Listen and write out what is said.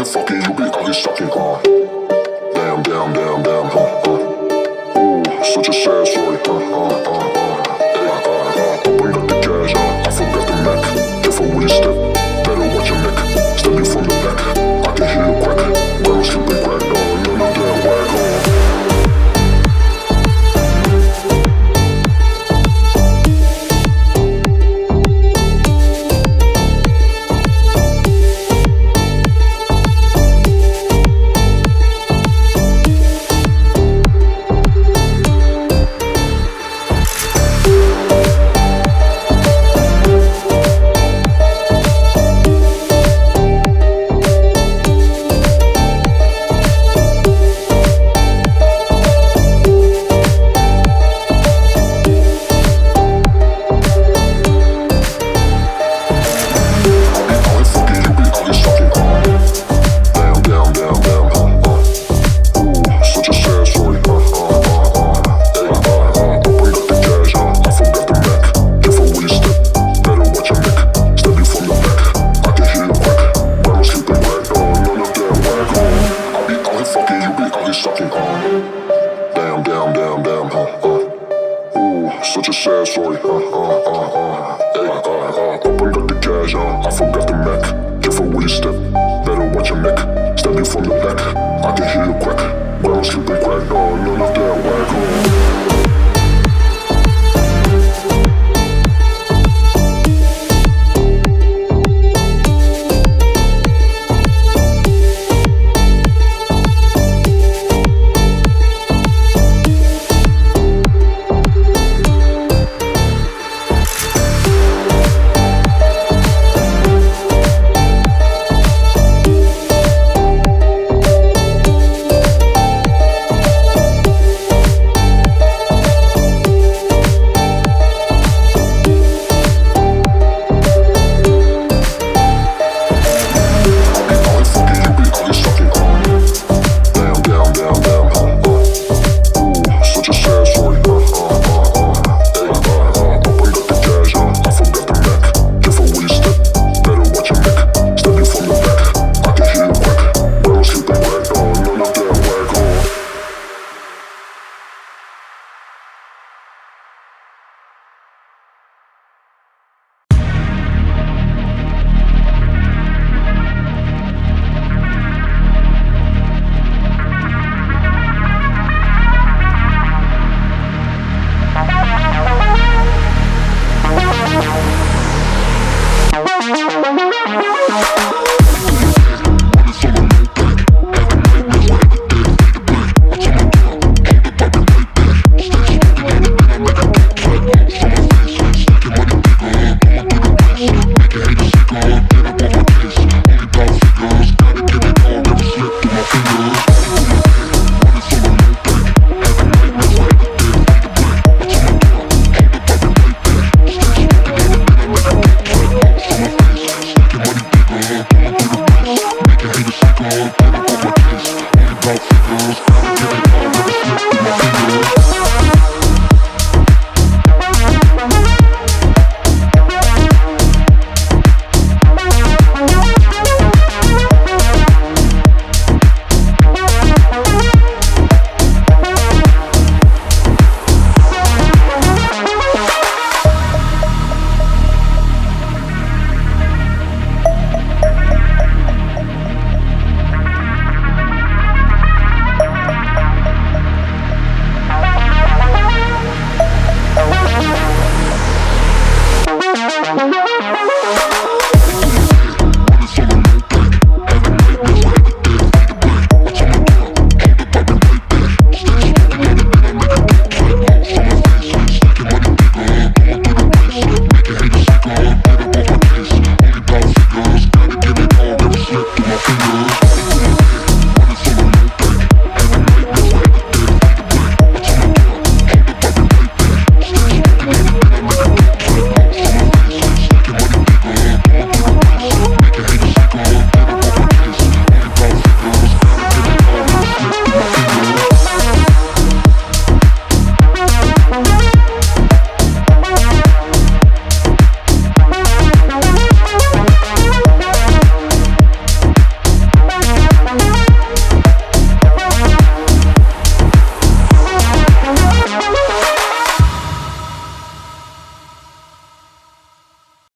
here fucking, you be out here sucking, Damn, damn, damn, damn, Ooh, such a sad story, Open up the cash, I forgot the Mac. Careful where you step, better watch your neck. Step you from the back, I can hear you crack. When I'm sleeping crack, none of that wag, such a sad story, Open up the cash, I forgot the Mac. Careful where you step, better watch your neck. Stab you from the back, I can hear you crack. When I'm sleeping crack, none of that wag,